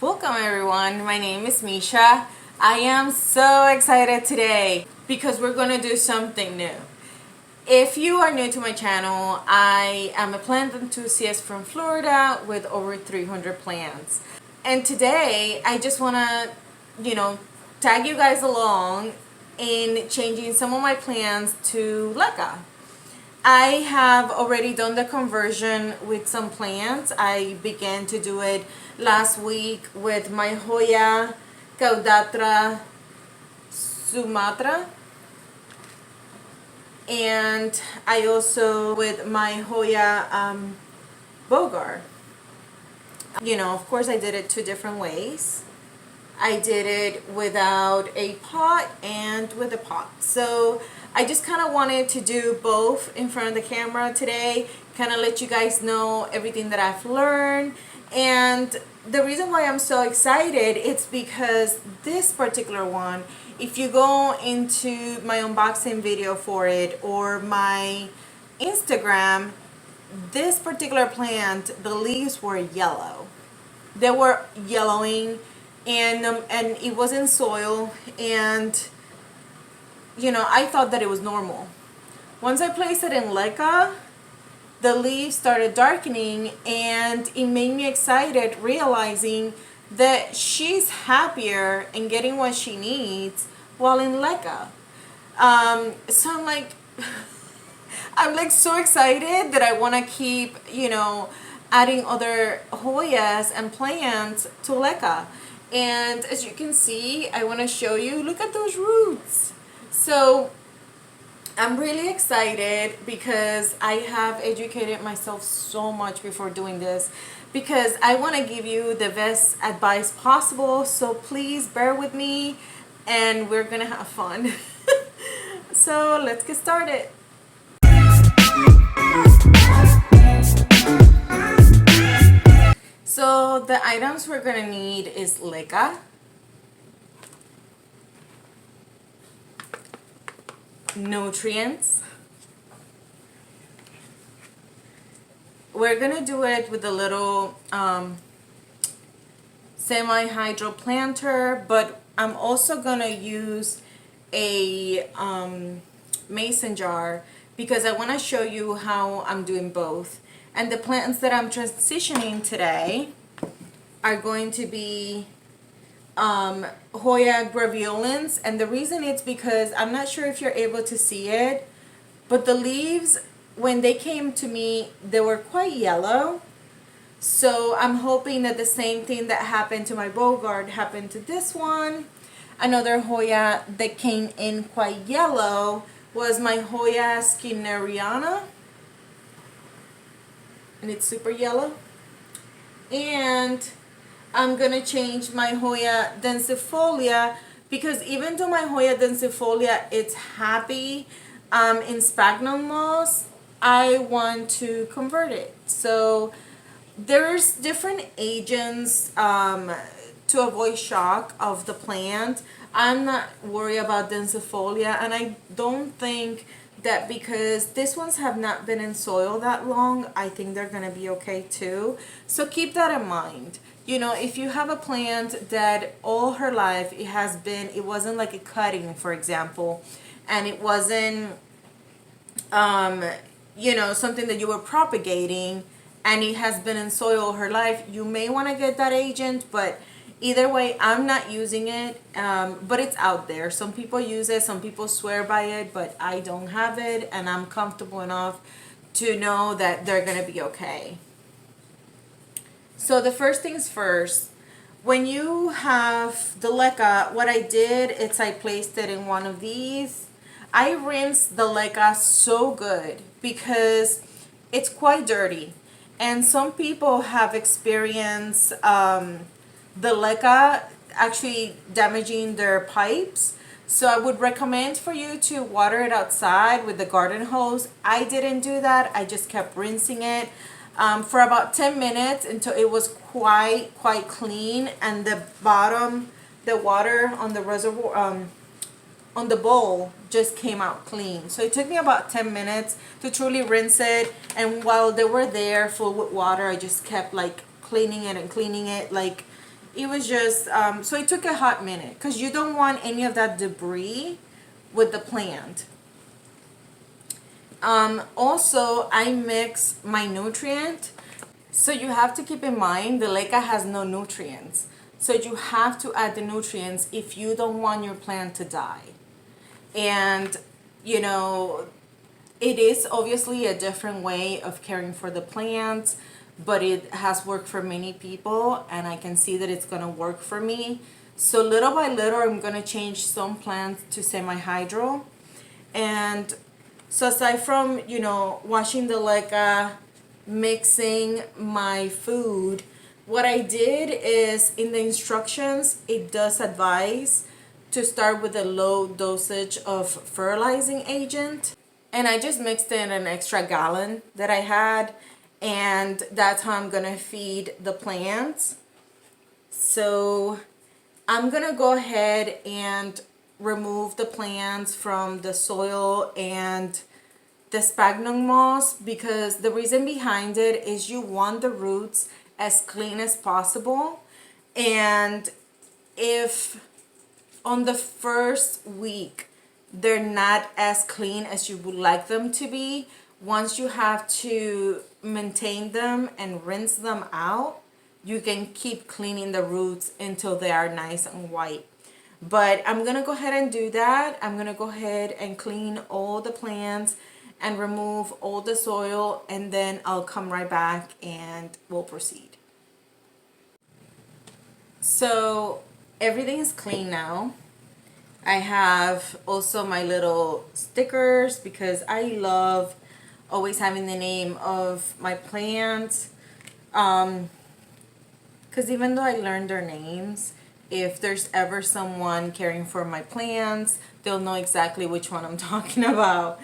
Welcome everyone, my name is Misha. I am so excited today because we're going to do something new. If you are new to my channel, I am a plant enthusiast from Florida with over 300 plants. And today I just want to, tag you guys along in changing some of my plants to Leca. I have already done the conversion with some plants. I began to do it last week with my Hoya Caudatra Sumatra, and I also with my Hoya Bogar. Of course I did it two different ways. I did it without a pot and with a pot. So I just kind of wanted to do both in front of the camera today, kind of let you guys know everything that I've learned. And the reason why I'm so excited, it's because this particular one, if you go into my unboxing video for it or my Instagram, this particular plant, the leaves were yellow. They were yellowing, and it was in soil, and I thought that it was normal. Once I placed it in Leca, the leaves started darkening, and it made me excited realizing that she's happier and getting what she needs while in Leca. So I'm like I'm like so excited that I want to keep adding other Hoyas and plants to Leca. And as you can see, I want to show you, look at those roots. So I'm really excited because I have educated myself so much before doing this, because I want to give you the best advice possible. So please bear with me and we're gonna have fun. So let's get started. So the items we're gonna need is Leca, nutrients. We're gonna do it with a little semi-hydro planter, but I'm also gonna use a mason jar because I want to show you how I'm doing both. And the plants that I'm transitioning today are going to be Hoya graveolens, and the reason it's because I'm not sure if you're able to see it, but the leaves, when they came to me, they were quite yellow. So I'm hoping that the same thing that happened to my Bogart happened to this one. Another Hoya that came in quite yellow was my Hoya skinneriana, and it's super yellow. And I'm gonna change my Hoya densifolia, because even though my Hoya densifolia it's happy in sphagnum moss, I want to convert it. So there's different agents to avoid shock of the plant. I'm not worried about densifolia, and I don't think that because these ones have not been in soil that long, I think they're gonna be okay too. So keep that in mind. If you have a plant that all her life it wasn't like a cutting, for example, and it wasn't something that you were propagating, and it has been in soil all her life, you may want to get that agent. But either way, I'm not using it, but it's out there. Some people use it, some people swear by it, but I don't have it, and I'm comfortable enough to know that they're gonna be okay. So the first things first, when you have the Leca, what I did is I placed it in one of these. I rinsed the Leca so good because it's quite dirty, and some people have experienced the Leca actually damaging their pipes. So I would recommend for you to water it outside with the garden hose. I didn't do that. I just kept rinsing it for about 10 minutes until it was quite clean, and the water on the reservoir, on the bowl, just came out clean. So it took me about 10 minutes to truly rinse it, and while they were there full with water, I just kept like cleaning it, like It was just, so it took a hot minute because you don't want any of that debris with the plant. Also, I mix my nutrient. So you have to keep in mind the leca has no nutrients. So you have to add the nutrients if you don't want your plant to die. And, you know, it is obviously a different way of caring for the plants, but it has worked for many people, and I can see that it's gonna work for me. So little by little, I'm gonna change some plants to semi-hydro. And so aside from, you know, washing the leca, mixing my food, what I did is in the instructions, it does advise to start with a low dosage of fertilizing agent. And I just mixed in an extra gallon that I had, and that's how I'm gonna feed the plants. So I'm gonna go ahead and remove the plants from the soil and the sphagnum moss, because the reason behind it is you want the roots as clean as possible. And if on the first week they're not as clean as you would like them to be, once you have to maintain them and rinse them out, you can keep cleaning the roots until they are nice and white. But I'm gonna go ahead and do that. I'm gonna go ahead and clean all the plants and remove all the soil, and then I'll come right back and we'll proceed. So everything is clean now. I have also my little stickers because I love always having the name of my plants. Because even though I learned their names, if there's ever someone caring for my plants, they'll know exactly which one I'm talking about.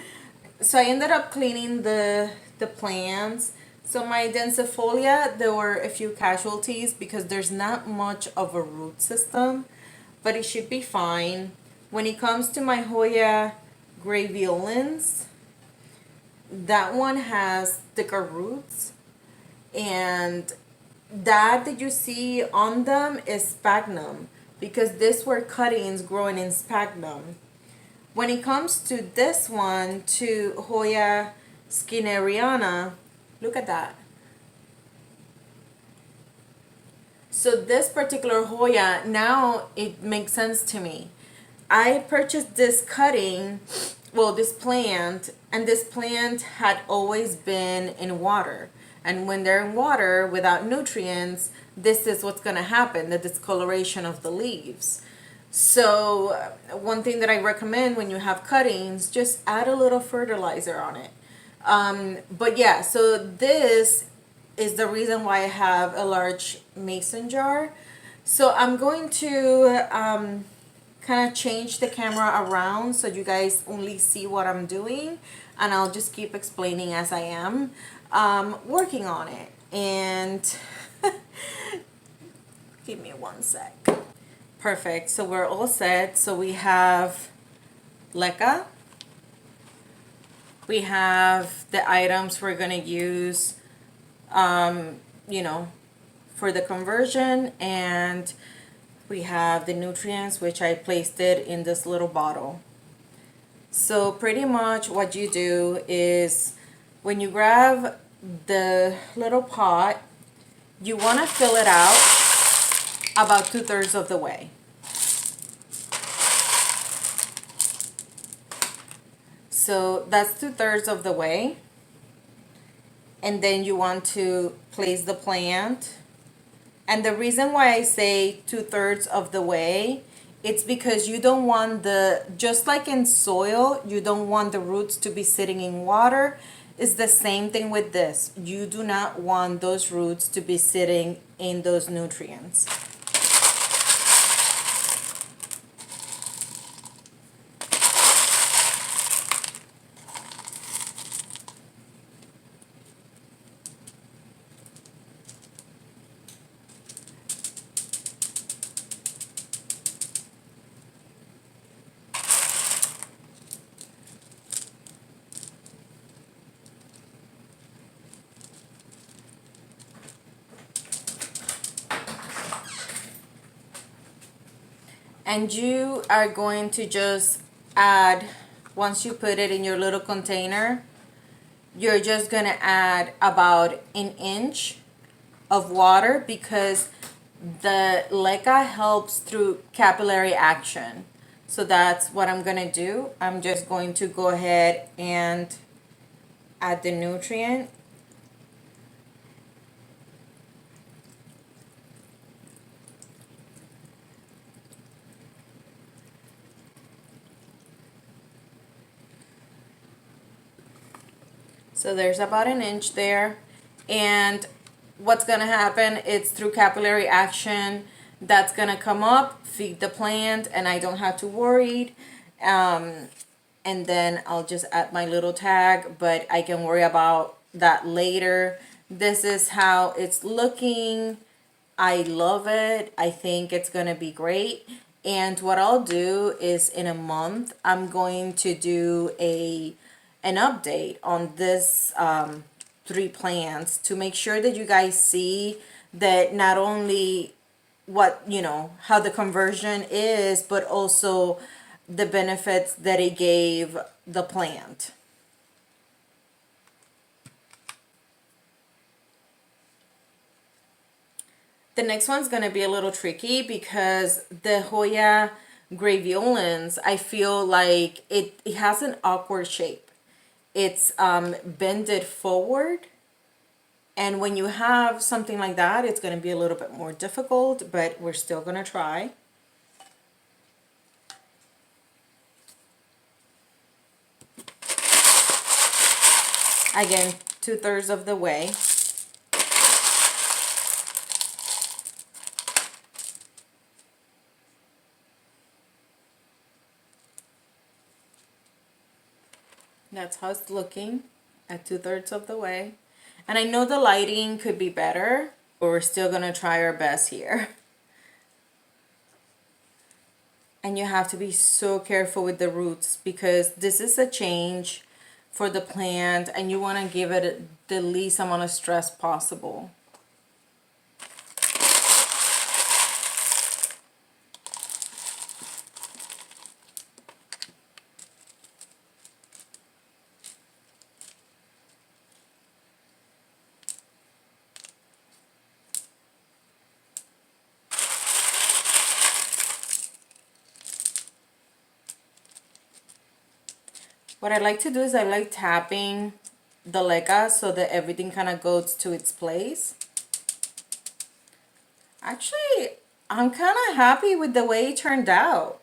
So I ended up cleaning the plants. So my densifolia, there were a few casualties because there's not much of a root system, but it should be fine. When it comes to my Hoya graveolens, that one has thicker roots, and that you see on them is sphagnum, because these were cuttings growing in sphagnum. When it comes to this one, to Hoya skinneriana, look at that. So this particular Hoya, now it makes sense to me. I purchased this cutting, well, this plant, and this plant had always been in water. And when they're in water without nutrients, this is what's going to happen, the discoloration of the leaves. So one thing that I recommend when you have cuttings, just add a little fertilizer on it. But yeah, so this is the reason why I have a large mason jar. So I'm going to kind of change the camera around so you guys only see what I'm doing, and I'll just keep explaining as I am working on it. And give me one sec. Perfect. So we're all set. So we have Leca. We have the items we're going to use, you know, for the conversion, and we have the nutrients, which I placed it in this little bottle. So pretty much what you do is when you grab the little pot, you want to fill it out about 2/3 of the way. So that's 2/3 of the way. And then you want to place the plant. And the reason why I say 2/3 of the way, it's because you don't want just like in soil, you don't want the roots to be sitting in water. It's the same thing with this. You do not want those roots to be sitting in those nutrients. And you are going to just add, once you put it in your little container, you're just gonna add about an inch of water, because the leca helps through capillary action. So that's what I'm gonna do. I'm just going to go ahead and add the nutrient. So there's about an inch there. And what's gonna happen, it's through capillary action that's gonna come up, feed the plant, and I don't have to worry. And then I'll just add my little tag, but I can worry about that later. This is how it's looking. I love it. I think it's gonna be great. And what I'll do is, in a month, I'm going to do an update on this 3 plants, to make sure that you guys see that not only what, how the conversion is, but also the benefits that it gave the plant. The next one's going to be a little tricky, because the Hoya graveolens, I feel like it has an awkward shape. It's bended forward. And when you have something like that, it's going to be a little bit more difficult, but we're still going to try. Again, 2/3 of the way. That's how it's looking at 2/3 of the way. And I know the lighting could be better, but we're still gonna try our best here. And you have to be so careful with the roots, because this is a change for the plant and you wanna give it the least amount of stress possible. What I like to do is I like tapping the leca so that everything kind of goes to its place. Actually, I'm kind of happy with the way it turned out.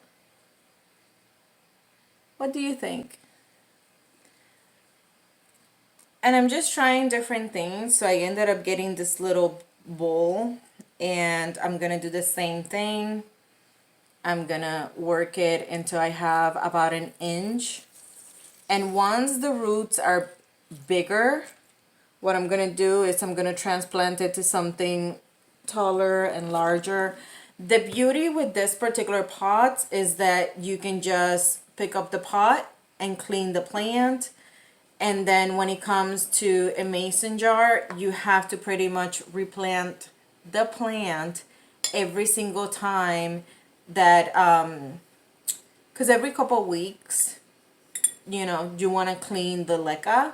What do you think? And I'm just trying different things, so I ended up getting this little bowl, and I'm gonna do the same thing. I'm gonna work it until I have about an inch. And once the roots are bigger, what I'm gonna do is I'm gonna transplant it to something taller and larger. The beauty with this particular pot is that you can just pick up the pot and clean the plant. And then when it comes to a mason jar, you have to pretty much replant the plant every single time that, because every couple weeks, you want to clean the leca.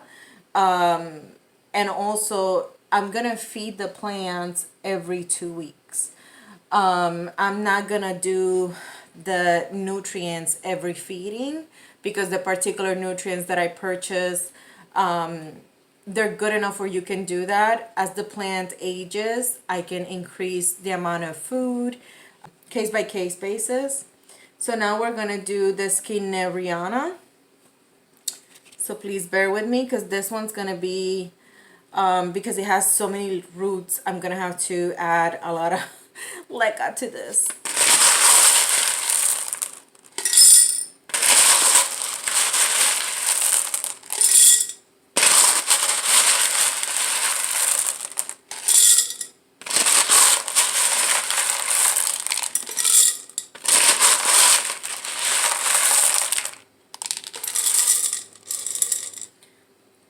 And also, I'm going to feed the plants every 2 weeks. I'm not going to do the nutrients every feeding, because the particular nutrients that I purchase, they're good enough where you can do that. As the plant ages, I can increase the amount of food, case by case basis. So now we're going to do the Skinneriana. So please bear with me, because this one's going to be, because it has so many roots, I'm going to have to add a lot of leca to this.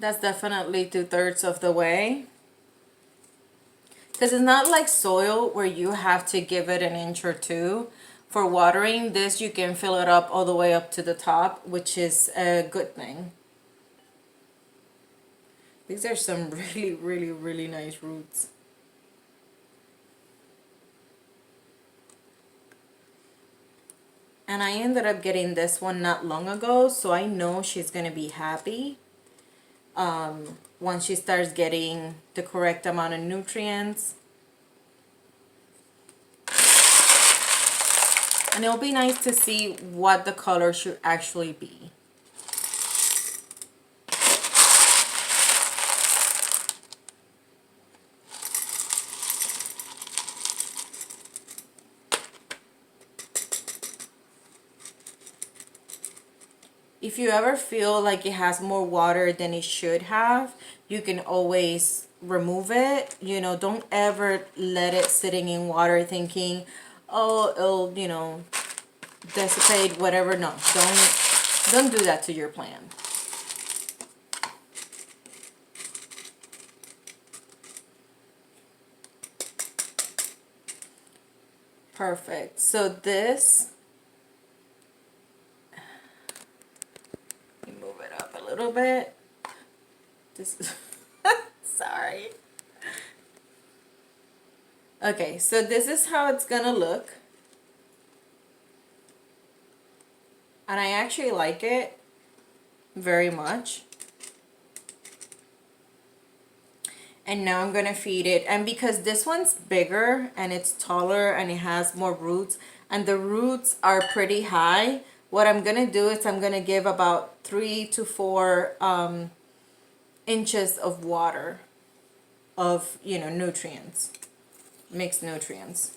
That's definitely 2/3 of the way. Because it's not like soil where you have to give it an inch or two For watering this, you can fill it up all the way up to the top, which is a good thing. These are some really, really, really nice roots. And I ended up getting this one not long ago, so I know she's gonna be happy once she starts getting the correct amount of nutrients. And it'll be nice to see what the color should actually be. If you ever feel like it has more water than it should have, you can always remove it. You know, don't ever let it sitting in water thinking, oh, it'll, you know, dissipate, whatever. No, don't do that to your plant. Perfect. So this, let me move it up a little bit. This is sorry. Okay, so this is how it's gonna look. And I actually like it very much. And now I'm gonna feed it. And because this one's bigger and it's taller and it has more roots and the roots are pretty high, what I'm gonna do is I'm gonna give about 3 to 4 inches of water of, you know, nutrients, mixed nutrients.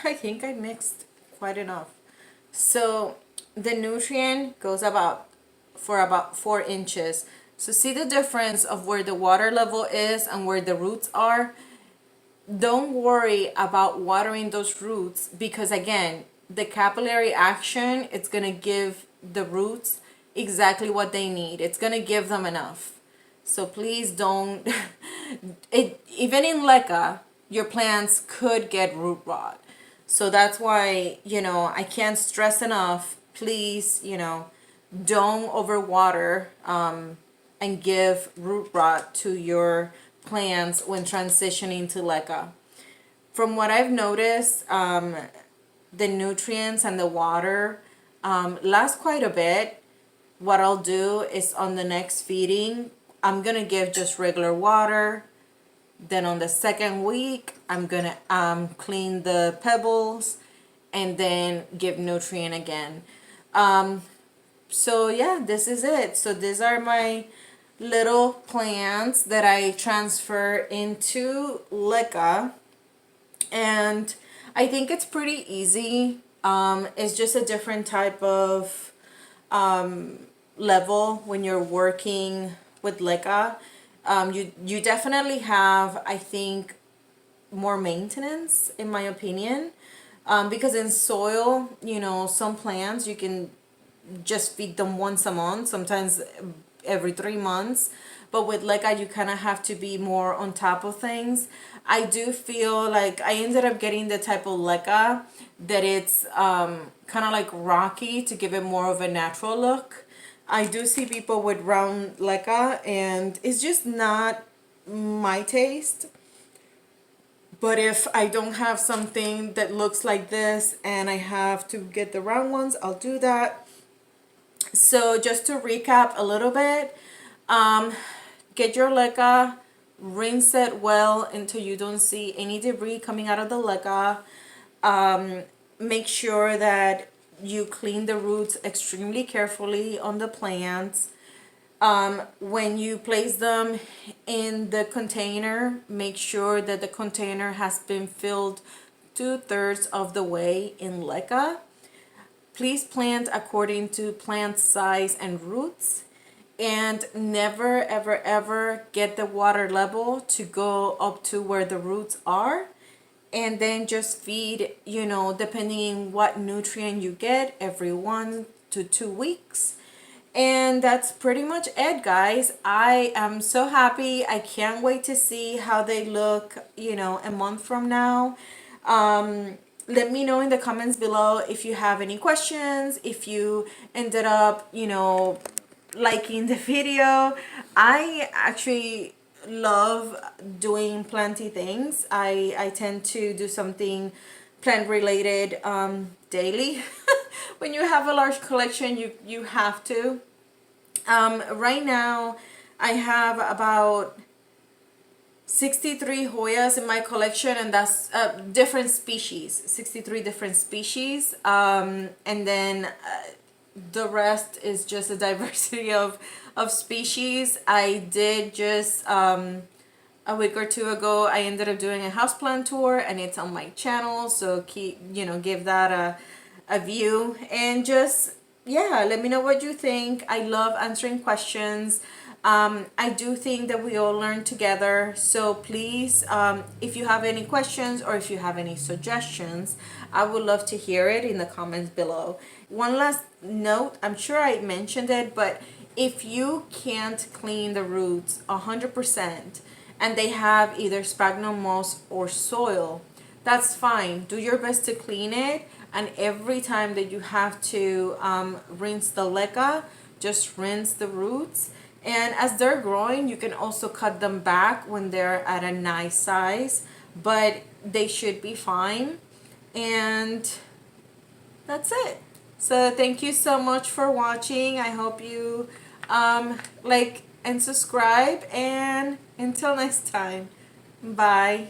I think I mixed quite enough. So the nutrient goes about 4 inches. So see the difference of where the water level is and where the roots are. Don't worry about watering those roots because again, the capillary action, it's gonna give the roots exactly what they need. It's gonna give them enough. So please don't, even in Leca, your plants could get root rot. So that's why, you know, I can't stress enough, please, you know, don't overwater and give root rot to your plants when transitioning to Leca. From what I've noticed, the nutrients and the water last quite a bit. What I'll do is on the next feeding, I'm gonna give just regular water. Then on the second week, I'm gonna clean the pebbles and then give nutrient again. So yeah, this is it. So these are my little plants that I transfer into Leca. And I think it's pretty easy. It's just a different type of level when you're working with Leca. You definitely have, I think, more maintenance in my opinion, because in soil, you know, some plants you can just feed them once a month, sometimes every 3 months, but with Leca you kind of have to be more on top of things. I do feel like I ended up getting the type of Leca that it's kind of like rocky to give it more of a natural look. I do see people with round Leca and it's just not my taste. But if I don't have something that looks like this and I have to get the round ones, I'll do that. So just to recap a little bit, get your Leca, rinse it well until you don't see any debris coming out of the Leca. Make sure that you clean the roots extremely carefully on the plants. When you place them in the container, make sure that the container has been filled 2/3 of the way in Leca. Please plant according to plant size and roots, and never ever ever get the water level to go up to where the roots are, and then just feed, depending what nutrient you get every 1 to 2 weeks. And that's pretty much it, guys. I am so happy. I can't wait to see how they look, a month from now. Let me know in the comments below if you have any questions, if you ended up, liking the video. I actually love doing planty things. I tend to do something plant related daily. When you have a large collection, you have to. Right now I have about 63 Hoyas in my collection, and that's different species, 63 different species. And then the rest is just a diversity of species. I did just a week or two ago, I ended up doing a houseplant tour, and it's on my channel, so give that a view, and just, yeah, let me know what you think. I love answering questions. I do think that we all learn together, so please, if you have any questions or if you have any suggestions, I would love to hear it in the comments below. One last note, I'm sure I mentioned it, but if you can't clean the roots 100% and they have either sphagnum moss or soil, that's fine. Do your best to clean it, and every time that you have to rinse the leca, just rinse the roots. And as they're growing, you can also cut them back when they're at a nice size, but they should be fine. And that's it. So thank you so much for watching. I hope you like and subscribe, and until next time, bye.